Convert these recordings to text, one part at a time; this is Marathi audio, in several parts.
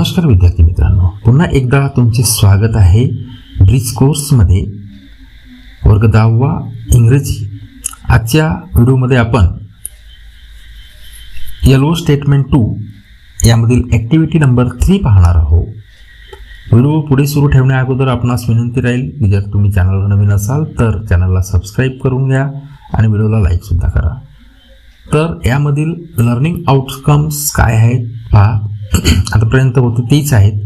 नमस्कार विद्यार्थी मित्रांनो, पुन्हा एकदा तुमचे स्वागत आहे ब्रिज कोर्समध्ये वर्ग 10वा इंग्रजी. आजच्या व्हिडिओमध्ये आपण येलो स्टेटमेंट 2 यामधील ॲक्टिव्हिटी नंबर 3 पाहणार आहोत. व्हिडिओ पुढे सुरू ठेवण्या अगोदर आपणास विनंती राहील की जर तुम्ही चॅनलवर नवीन असाल तर चॅनलला सबस्क्राईब करून घ्या आणि व्हिडिओला लाईक सुद्धा करा. तर यामधील लर्निंग आउटकम्स काय आहेत पहा. आतापर्यंत होते तीच आहेत.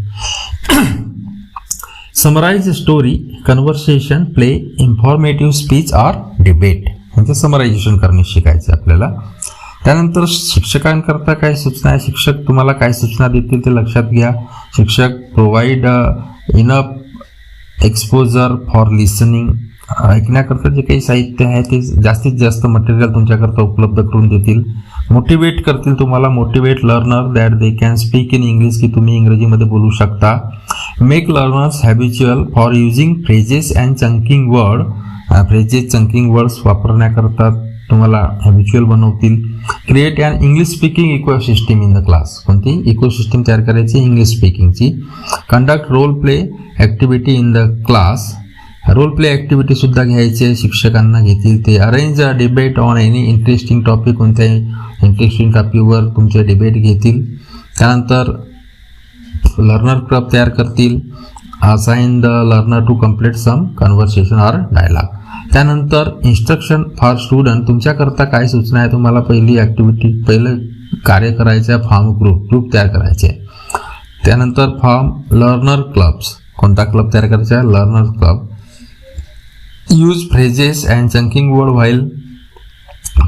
Summarise story, conversation, play, informative speech or debate म्हणजे समरायझेशन करणे शिकायचे आपल्याला. त्यानंतर शिक्षकांकरता काय सूचना आहे, शिक्षक तुम्हाला काय सूचना देतील ते लक्षात घ्या. शिक्षक provide enough exposure for listening, ऐकण्याकरता जे काही साहित्य आहे ते जास्तीत जास्त मटेरियल तुमच्याकरता उपलब्ध करून देतील. मोटिवेट करतील तुम्हाला, motivate learner that they can speak in English, की तुम्ही इंग्रजीमध्ये बोलू शकता. Make learners habitual for using phrases and chunking word, phrases chunking words वापरण्याकरता तुम्हाला हॅबिच्युअल बनवतील. Create and English speaking ecosystem in the class, कोणती इकोसिस्टम तयार करायची इंग्लिश स्पीकिंगची. Conduct role play activity in the class, role play activity सुद्धा घ्यायचे शिक्षकांना घेतील ते. Arrange a debate on any interesting topic, कोणत्याही इंटरेस्टिंग टॉपिकवर तुमचे डिबेट घेतील. त्यानंतर लर्नर क्लब तयार करतील. Assign the learner to complete some conversation or dialogue. त्यानंतर इन्स्ट्रक्शन फॉर स्टुडंट, तुमच्याकरता काय सूचना आहे, तुम्हाला पहिली ॲक्टिव्हिटी पहिलं कार्य करायचं आहे, फॉर्म ग्रुप तयार करायचे आहे. त्यानंतर फॉर्म लर्नर क्लब्स, कोणता क्लब तयार करायचा आहे, learner club. Use phrases and chunking word while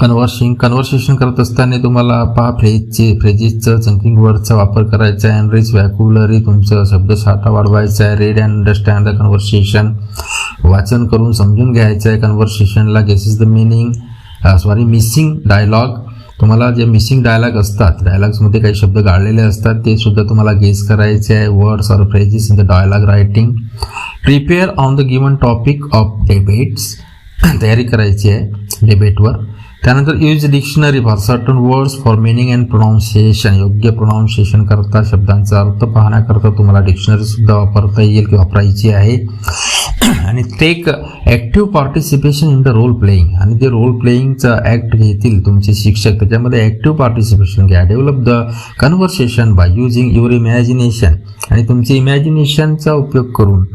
conversation करत असताना तुम्हाला पहा फ्रेजेसचं चंकिंग वर्डचा वापर करायचा आहे. एनरिच व्हॅक्युलरी, तुमचं शब्दसाठा वाढवायचा आहे. Read and understand the conversation, वाचन करून समजून घ्यायचं आहे कन्व्हर्सेशनला. Guess is the missing dialogue, तुम्हाला जे मिसिंग डायलॉग असतात, डायलॉग्समध्ये काही शब्द गाळलेले असतात ते सुद्धा तुम्हाला गेस करायचे आहे. Words or phrases in the dialogue writing. Prepare on the given topic of debates, तयारी करायची आहे डिबेटवर. त्यानंतर use dictionary for certain words for meaning and pronunciation, योग्य प्रोनाऊन्सिएशन करता शब्दांचा अर्थ पाहण्याकरता तुम्हाला डिक्शनरी सुद्धा वापरता येईल किंवा वापरायची आहे. आणि take active participation in the role playing, आणि जे रोल प्लेईंगचा ॲक्ट घेतील तुमचे शिक्षक त्याच्यामध्ये ॲक्टिव्ह पार्टिसिपेशन घ्या. Develop the conversation by using your imagination, आणि तुमचे इमॅजिनेशनचा उपयोग करून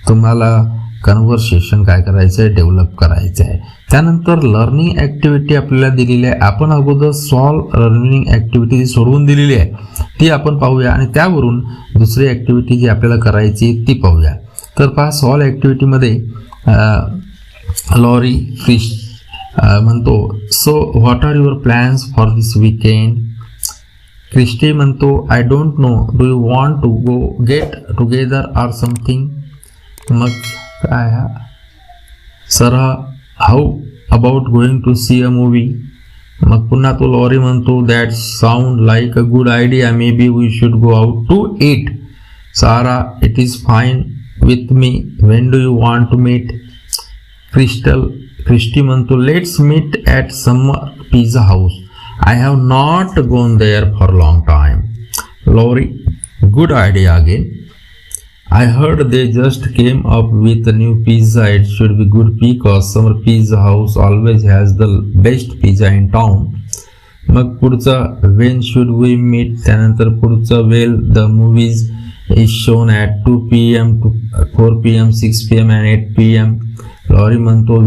तुम्हाला कन्व्हर्सेशन काय करायचं आहे, डेव्हलप करायचं आहे. त्यानंतर लर्निंग ॲक्टिव्हिटी आपल्याला दिलेली आहे. आपण अगोदर सॉल्व लर्निंग ॲक्टिव्हिटी सोडवून दिलेली आहे ती आपण पाहूया आणि त्यावरून दुसरी ॲक्टिव्हिटी जी आपल्याला करायची ती पाहूया. तर पहा, सॉल्व ॲक्टिव्हिटीमध्ये लॉरी क्रिश म्हणतो, so what are your plans for this weekend. Christy म्हणतो, I don't know, do you want to go get together or something. मग काय हा Sara, how about going to see a movie. मग पुन्हा तो लॉरी म्हणतो, that sound like a good idea, maybe we should go out to eat. Sara, it is fine with me, when do you want to meet. Christy म्हणतो, let's meet at summer pizza house, I have not gone there for long time. Laurie, good idea again. I heard they just came up with a new pizza. It should be good because Summer Pizza House always has the best pizza in town. मग पुढचा, when should we meet. त्यानंतर पुढचा, well the movies is shown at 2 p.m. to 4 p.m., 6 p.m. and 8 p.m. Laurie म्हणतो,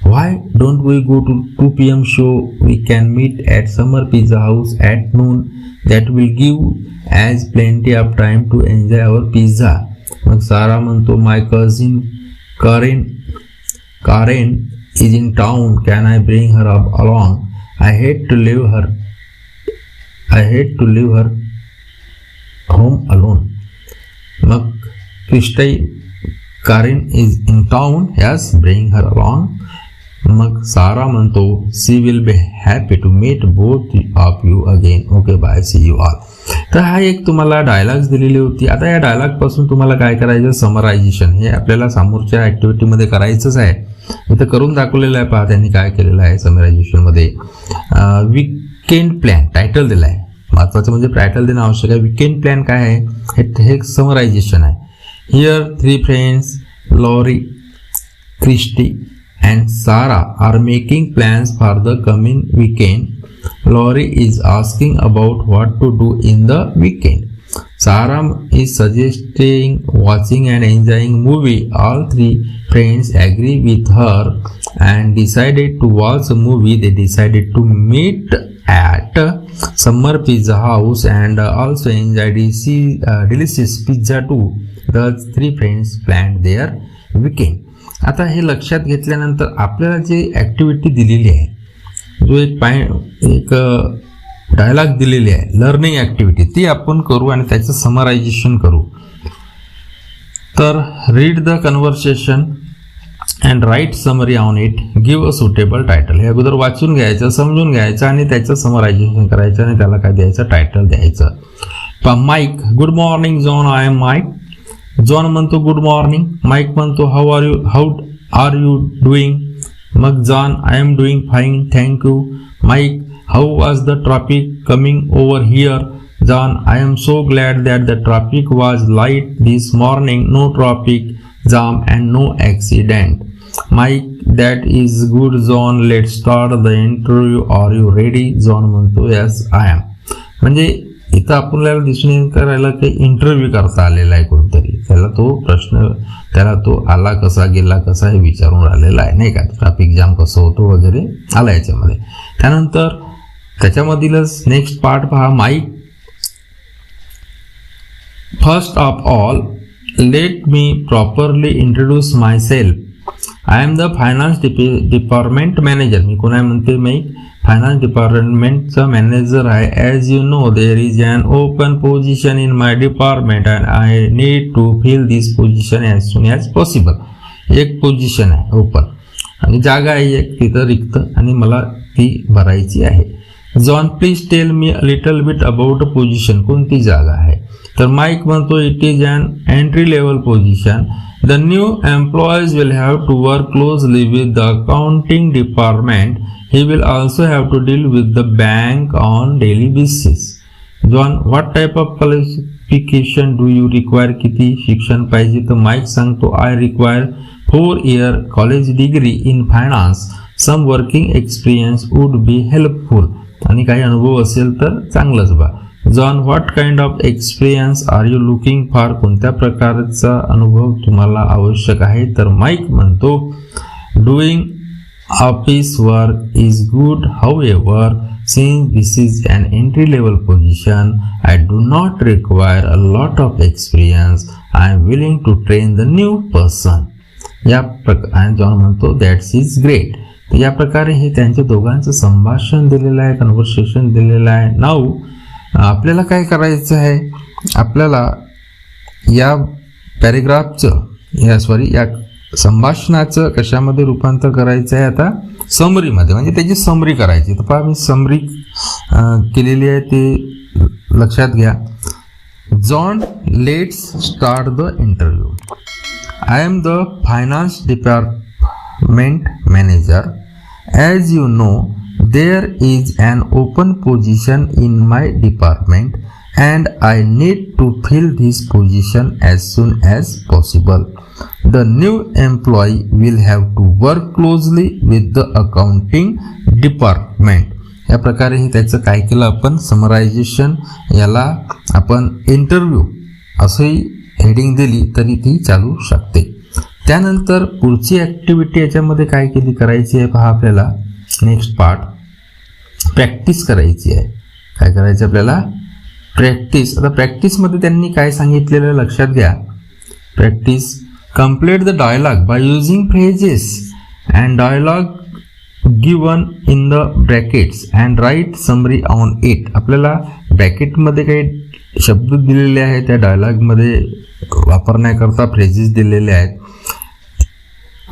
why don't we go to 2 p.m. show, we can meet at Summer Pizza House at noon, that will give as plenty of time to enjoy our pizza. मग सारा म्हणतो, my cousin Karen is in town, can I bring her along. I hate to leave her home alone. मग Christie, Karen is in town, yes, bring her along. मग सारा म्हणतो, she will be happy to meet both of you again, okay bye, see you all. तर हा एक तुम्हाला डायलॉग्स दिलेली होती. आता या डायलॉगपासून तुम्हाला काय करायचं, समरायझेशन हे आपल्याला समोरच्या ॲक्टिव्हिटीमध्ये करायचंच आहे. इथं करून दाखवलेलं आहे, पहा त्यांनी काय केलेलं आहे समरायझेशनमध्ये. वीकेंड प्लॅन टायटल दिला आहे, महत्त्वाचं म्हणजे टायटल देणं आवश्यक आहे. वीकेंड प्लॅन काय आहे हे समरायझेशन आहे. Here 3 friends Laurie, Christy and Sarah are making plans for the coming weekend. Laurie is asking about what to do in the weekend. Sarah is suggesting watching and enjoying movie. All 3 friends agree with her and decided to watch a movie. They decided to meet at Summer Pizza House and also enjoy delicious pizza too. The 3 friends planned their weekend. आता हे लक्षात घेतल्यानंतर आपल्याला जी ॲक्टिव्हिटी दिलेली आहे, जो एक डायलॉग दिलेली आहे लर्निंग ॲक्टिव्हिटी, ती आपण करू आणि त्याचं समरायझेशन करू. तर read the conversation and write summary on it, give a suitable title. हे अगोदर वाचून घ्यायचं, समजून घ्यायचं आणि त्याचं समरायझेशन करायचं आणि त्याला काय द्यायचं, टायटल द्यायचं. Mike, good morning John, I am Mike. John म्हणतो गुड मॉर्निंग. माईक म्हणतो हाऊ आर यू डुईंग. मग John, I am doing fine thank you. Mike, how was the traffic coming over here. John, I am so glad that the traffic was light this morning. No traffic jam and no accident. Mike, that is good John, let start the interview. Are you ready. John म्हणतो येस आय एम. म्हणजे इथं आपल्याला दिसून करायला की इंटरव्ह्यू करता आलेला आहे कोणतरी, त्याला तो आला कसा गेला कसा हे विचारून राहिलेला आहे, नाही का. ट्रॅफिक जाम कसं होतो वगैरे आला याच्यामध्ये. त्यानंतर त्याच्यामधीलच नेक्स्ट पार्ट पहा. Mike, first of all let me properly introduce myself. I am the finance department manager. मी कोण आहे म्हणते, मी फायनान्स डिपार्टमेंटचा मॅनेजर आहे. As you know there is an open position in my department and I need to fill this position as soon as possible. एक पोझिशन आहे ओपन आणि जागा आहे एक तिथं रिक्त आणि मला ती भरायची आहे. John, please tell me a little bit about a position. कोणती जागा आहे. तर माईक म्हणतो it is an entry level position. The new employees will have to work closely with the accounting department. He will also have to deal with the bank on daily basis. John, what type of qualification do you require? किती शिक्षण पाहिजे. तर माईक सांगतो I require 4-year college degree in finance. Some working experience would be helpful. आणि काही अनुभव असेल तर चांगलंच बा. John, what kind of experience are you looking for. कोणत्या प्रकारचा अनुभव तुम्हाला आवश्यक आहे. तर माईक म्हणतो doing office work is good, however since this is an entry level position I do not require a lot of experience. I am willing to train the new person. या प्रकारे जॉन म्हणतो दॅट्स इज ग्रेट. तर या प्रकारे हे त्यांच्या दोघांचं संभाषण दिलेलं आहे, कन्व्हर्सेशन दिलेलं आहे. नाऊ आपल्याला काय करायचं आहे, आपल्याला या पॅरेग्राफचं या संभाषणाचं कशामध्ये रूपांतर करायचं आहे, आता समरीमध्ये, म्हणजे त्याची समरी करायची. तर पहा मी समरी केलेली आहे ते लक्षात घ्या. John, let's start the interview. I am the finance department manager. As you no there is an open position in my department and I need to fill this position as soon as possible. The new employee will have to work closely with the accounting department. या प्रकारे हे त्याचं काय केलं आपण, समरायझेशन. याला आपण इंटरव्ह्यू असंही हेडिंग दिली तरी ती चालू शकते. त्यानंतर पुढची ॲक्टिव्हिटी याच्यामध्ये काय केली करायची आहे पहा. आपल्याला नेक्स्ट पार्ट प्रॅक्टिस करायची आहे. काय करायचं आपल्याला, प्रॅक्टिस. आता प्रॅक्टिसमध्ये त्यांनी काय सांगितलेलं लक्षात घ्या. Practice, complete the dialogue by using phrases and dialogue given in the brackets and write summary on it. आपल्याला ब्रॅकेटमध्ये काही शब्द दिलेले आहेत, त्या डायलॉगमध्ये वापरण्याकरता फ्रेजेस दिलेले आहेत.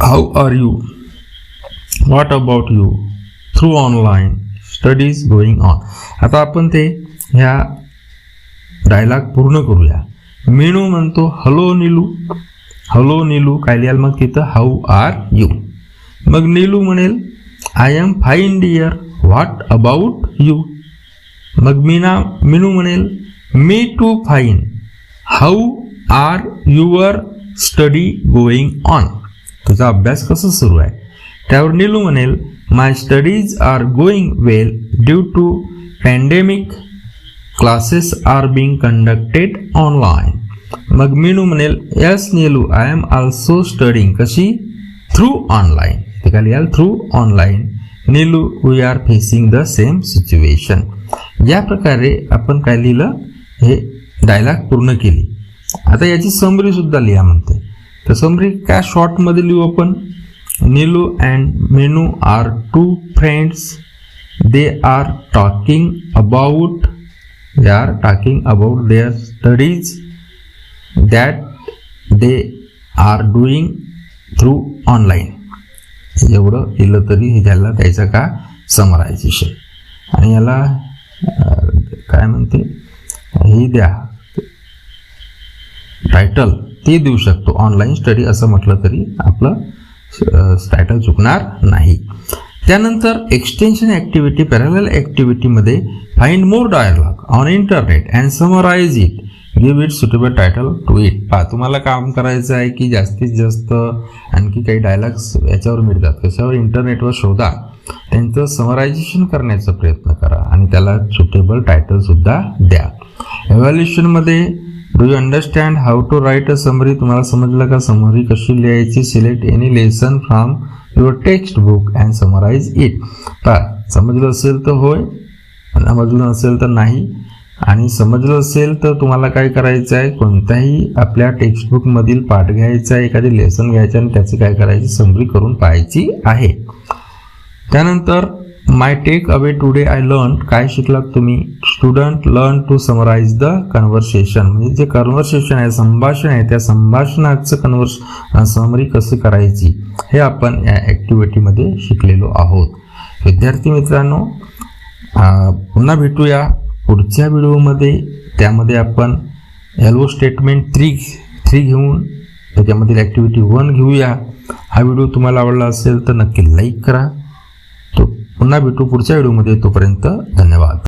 How are you, what about you, through online studies going on. आता आपण ते ह्या डायलॉग पूर्ण करूया. मीनू म्हणतो हॅलो नीलू. हॅलो नीलू काय लिहाल मग तिथं, हाऊ आर यू. मग नीलू म्हणेल I am fine dear, what about you. मग मीनू म्हणेल me too fine, how are your study going on, तुझा अभ्यास कसा सुरू आहे. त्यावर नीलू म्हणेल my studies are going well due to pandemic, classes are being conducted online. मग मीनू म्हणेल yes Neelu I am also studying, कशी, थ्रू ऑनलाईन, ते काय लिहाल through online. Neelu we are facing the same situation. या प्रकारे आपण काय लिहिलं, हे डायलॉग पूर्ण केली. आता याची समरी सुद्धा लिहा म्हणते. तर समरी काय शॉर्टमध्ये लिहू आपण. Neelu and Meenu are two friends, they are talking about their studies that they are doing through online. एवढं लिहिलं तरी हे त्याला द्यायचं का समरायझेशन. आणि याला काय म्हणते, ही द्या टायटल, ते देऊ शकतो. ऑनलाईन स्टडी असं म्हटलं तरी आपलं टायटल चुकणार नाही. त्यानंतर एक्सटेन्शन ॲक्टिव्हिटी, पॅरलल ॲक्टिव्हिटीमध्ये find more dialogue on internet and summarise it, give it suitable title to it. तुम्हाला काम करायचं आहे की जास्तीत जास्त आणखी काही डायलॉग्स याच्यावर मिळतात, कशावर, इंटरनेटवर शोधा, त्यांचं समरायझेशन करण्याचा प्रयत्न करा आणि त्याला सुटेबल टायटल सुद्धा द्या. एव्हॅल्युएशनमध्ये do you understand how to write a summary, तुम्हाला समजलं का समरी कशी लिहायची. Select any lesson from your text book and summarise it. समजलं असेल तर होय, समजलं नसेल तर नाही. आणि समजलं असेल तर तुम्हाला काय करायचं आहे, कोणत्याही आपल्या टेक्स्टबुकमधील पाठ घ्यायचा आहे, एखादी लेसन घ्यायचं आणि त्याची काय करायची, समरी करून पाहायची आहे. त्यानंतर my take away today I learn, काय शिकलात तुम्ही. Student learn to summarise the conversation, म्हणजे जे कन्व्हर्सेशन आहे, संभाषण आहे, त्या संभाषणाचं समरी कसं करायची हे आपण या ॲक्टिव्हिटीमध्ये शिकलेलो आहोत. विद्यार्थी मित्रांनो, पुन्हा भेटूया पुढच्या व्हिडिओमध्ये. त्यामध्ये आपण एलओ स्टेटमेंट 3 घेऊन त्याच्यामधील ॲक्टिव्हिटी 1 घेऊया. हा व्हिडिओ तुम्हाला आवडला असेल तर नक्की लाईक करा. तो पुन्हा भेटू पुढच्या व्हिडिओमध्ये. तोपर्यंत धन्यवाद.